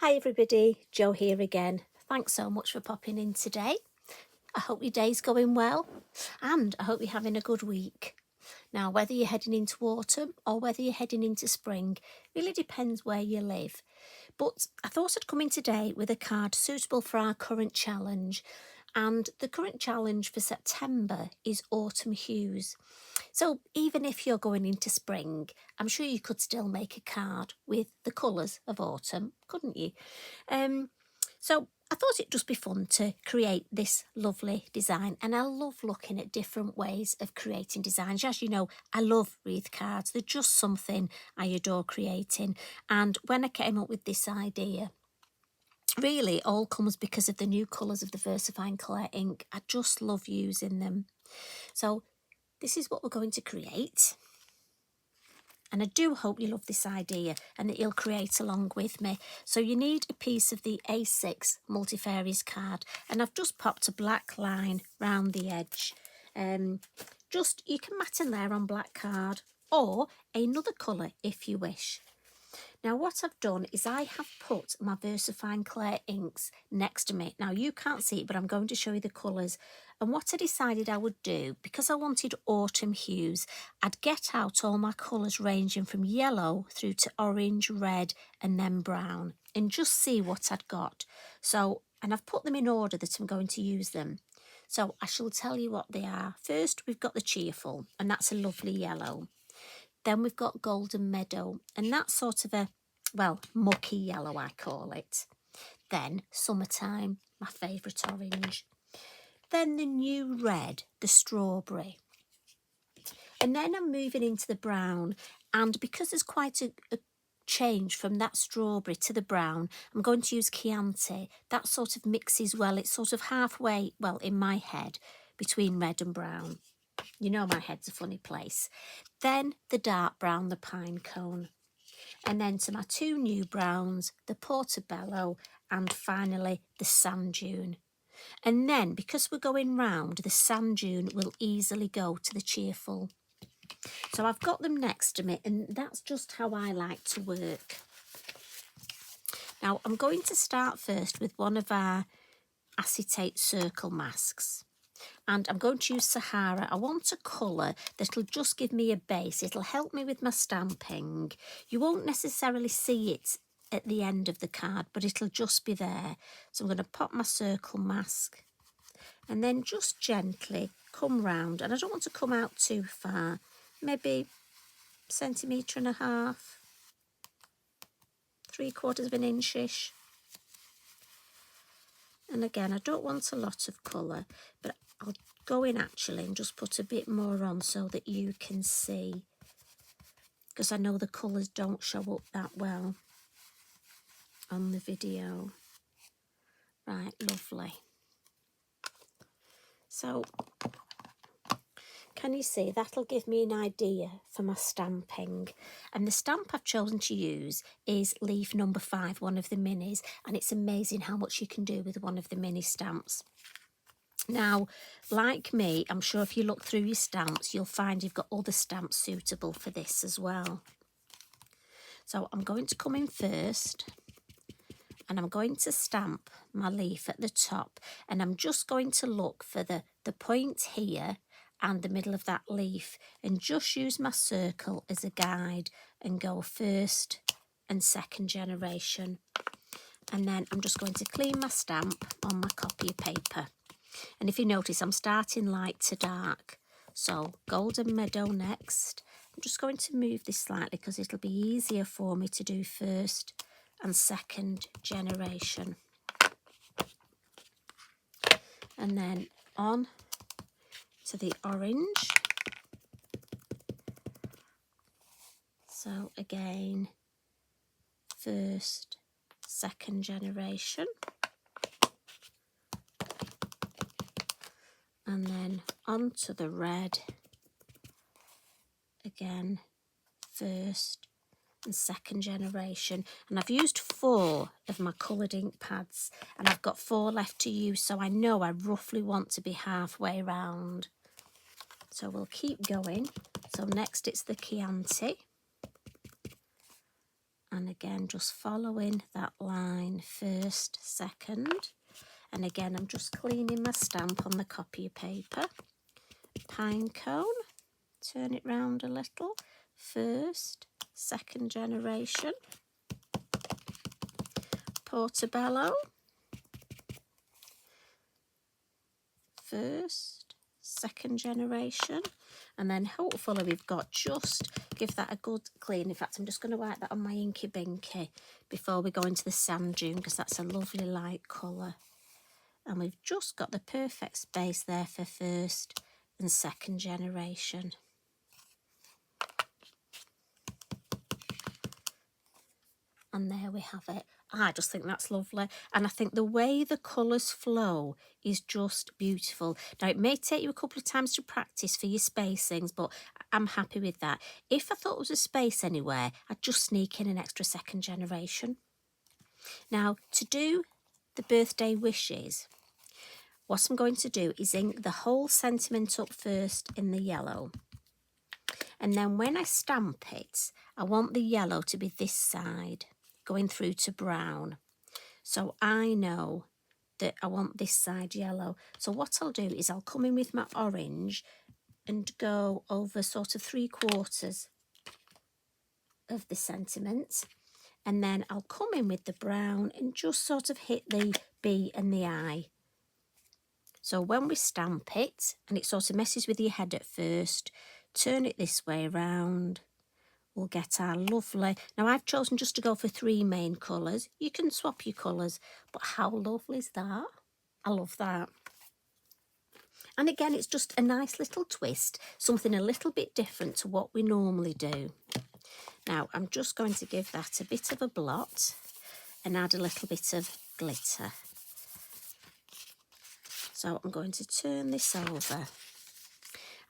Hi everybody, Jo here again. Thanks so much for popping in today. I hope your day's going well and I hope you're having a good week. Now, whether you're heading into autumn or whether you're heading into spring, really depends where you live. But I thought I'd come in today with a card suitable for our current challenge. And the current challenge for September is Autumn Hues. So even if you're going into spring, I'm sure you could still make a card with the colours of autumn, couldn't you? So I thought it'd just be fun to create this lovely design, and I love looking at different ways of creating designs. As you know, I love wreath cards. They're just something I adore creating. And when I came up with this idea, really all comes because of the new colours of the Versafine Clair ink. I just love using them. So this is what we're going to create. And I do hope you love this idea and that you'll create along with me. So you need a piece of the A6 Multifarious card. And I've just popped a black line round the edge. You can mat and layer on black card or another colour if you wish. Now what I've done is I have put my Versafine Clair inks next to me. Now you can't see it, but I'm going to show you the colours. And what I decided I would do, because I wanted autumn hues, I'd get out all my colours ranging from yellow through to orange, red and then brown and just see what I'd got. So, and I've put them in order that I'm going to use them. So I shall tell you what they are. First, we've got the Cheerful, and that's a lovely yellow. Then we've got Golden Meadow, and that's sort of a, well, mucky yellow, I call it. Then Summertime, my favourite orange. Then the new red, the Strawberry. And then I'm moving into the brown, and because there's quite a change from that strawberry to the brown, I'm going to use Chianti. That sort of mixes well. It's sort of halfway, well, in my head, between red and brown. You know my head's a funny place. Then the dark brown, the Pinecone. And then to my two new browns, the Portobello, and finally the SandDune. And then, because we're going round, the SandDune will easily go to the Cheerful. So I've got them next to me, and that's just how I like to work. Now, I'm going to start first with one of our Acetate circle masks. And I'm going to use Sahara. I want a colour that'll just give me a base. It'll help me with my stamping. You won't necessarily see it at the end of the card, but it'll just be there. So I'm going to pop my circle mask and then just gently come round. And I don't want to come out too far, maybe 1.5 centimetres, 3/4 of an inch-ish. And again, I don't want a lot of colour, but I'll go in actually and just put a bit more on so that you can see, because I know the colours don't show up that well on the video. Right, lovely. So, can you see? That'll give me an idea for my stamping. And the stamp I've chosen to use is leaf number 5, one of the minis. And it's amazing how much you can do with one of the mini stamps. Now, like me, I'm sure if you look through your stamps, you'll find you've got other stamps suitable for this as well. So I'm going to come in first, and I'm going to stamp my leaf at the top, and I'm just going to look for the point here and the middle of that leaf, and just use my circle as a guide and go first and second generation. And then I'm just going to clean my stamp on my copy of paper. And if you notice, I'm starting light to dark. So Golden Meadow next. I'm just going to move this slightly because it'll be easier for me to do first and second generation. And then on to the orange. So again, first, second generation. And then on to the red, again, first and second generation. And I've used 4 of my coloured ink pads, and I've got 4 left to use, so I know I roughly want to be halfway round. So we'll keep going. So next it's the Chianti. And again, just following that line first, second. And again, I'm just cleaning my stamp on the copy paper. Pinecone, turn it round a little. First, second generation. Portobello. First, second generation. And then hopefully we've got just, give that a good clean. In fact, I'm just going to wipe that on my Inky Binky before we go into the SandDune, because that's a lovely light colour. And we've just got the perfect space there for first and second generation. And there we have it. I just think that's lovely. And I think the way the colours flow is just beautiful. Now, it may take you a couple of times to practice for your spacings, but I'm happy with that. If I thought there was a space anywhere, I'd just sneak in an extra second generation. Now, to do the birthday wishes, what I'm going to do is ink the whole sentiment up first in the yellow. And then when I stamp it, I want the yellow to be this side, going through to brown. So I know that I want this side yellow. So what I'll do is I'll come in with my orange and go over sort of 3/4 of the sentiment. And then I'll come in with the brown and just sort of hit the B and the I. So when we stamp it, and it sort of messes with your head at first, turn it this way around, we'll get our lovely... Now, I've chosen just to go for 3 main colours. You can swap your colours, but how lovely is that? I love that. And again, it's just a nice little twist, something a little bit different to what we normally do. Now, I'm just going to give that a bit of a blot and add a little bit of glitter. So I'm going to turn this over,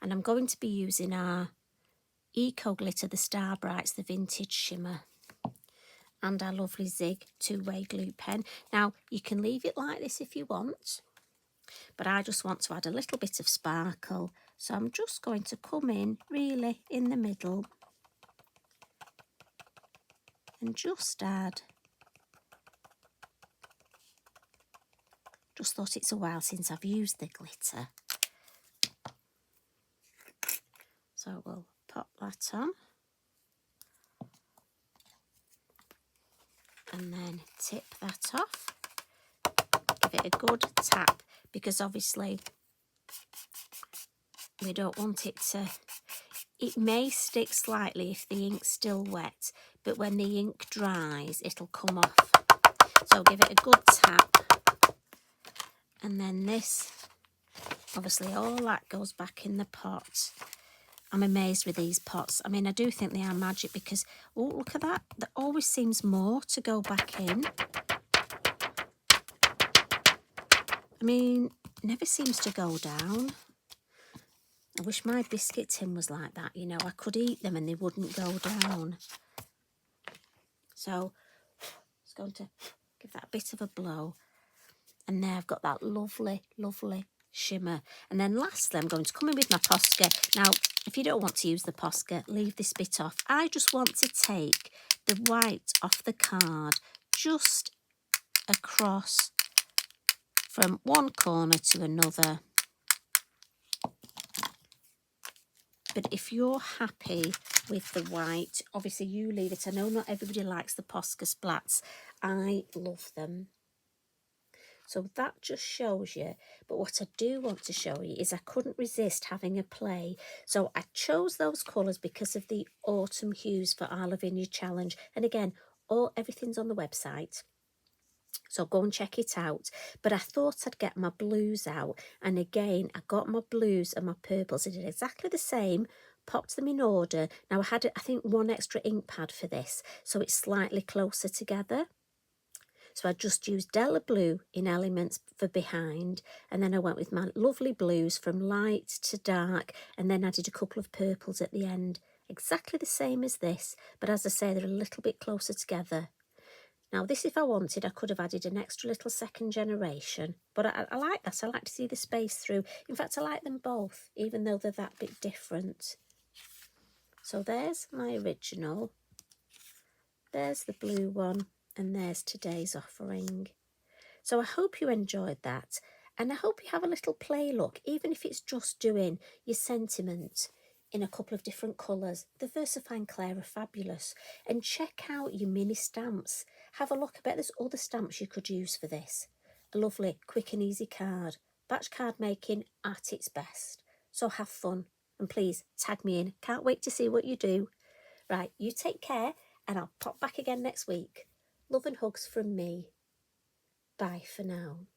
and I'm going to be using our Eco Glitter, the StarBrights, the Vintage Shimmer, and our lovely Zig 2-way glue pen. Now, you can leave it like this if you want, but I just want to add a little bit of sparkle. So I'm just going to come in really in the middle and just add... Just thought it's a while since I've used the glitter. So we'll pop that on. And then tip that off. Give it a good tap, because obviously we don't want it to... It may stick slightly if the ink's still wet, but when the ink dries, it'll come off. So give it a good tap. And then this, obviously all that goes back in the pot. I'm amazed with these pots. I mean, I do think they are magic because, oh, look at that. There always seems more to go back in. I mean, never seems to go down. I wish my biscuit tin was like that, you know. I could eat them and they wouldn't go down. So, it's going to give that a bit of a blow. And there I've got that lovely, lovely shimmer. And then lastly, I'm going to come in with my Posca. Now, if you don't want to use the Posca, leave this bit off. I just want to take the white off the card just across from one corner to another. But if you're happy with the white, obviously you leave it. I know not everybody likes the Posca splats. I love them. So that just shows you. But what I do want to show you is I couldn't resist having a play. So I chose those colours because of the autumn hues for our Lavinia challenge. And again, everything's on the website. So go and check it out. But I thought I'd get my blues out. And again, I got my blues and my purples. I did exactly the same. Popped them in order. Now I had, I think, 1 extra ink pad for this. So it's slightly closer together. So I just used Della Blue in Elements for behind, and then I went with my lovely blues from light to dark, and then added a couple of purples at the end. Exactly the same as this, but as I say, they're a little bit closer together. Now this, if I wanted, I could have added an extra little second generation, but I like that. I like to see the space through. In fact, I like them both, even though they're that bit different. So there's my original. There's the blue one, and there's today's offering. So I hope you enjoyed that, and I hope you have a little play look, even if it's just doing your sentiment in a couple of different colours. The Versafine Clair are fabulous. And check out your mini stamps. Have a look. I bet there's other stamps you could use for this. A lovely, quick and easy card. Batch card making at its best. So have fun, and please tag me in. Can't wait to see what you do. Right, you take care, and I'll pop back again next week. Love and hugs from me. Bye for now.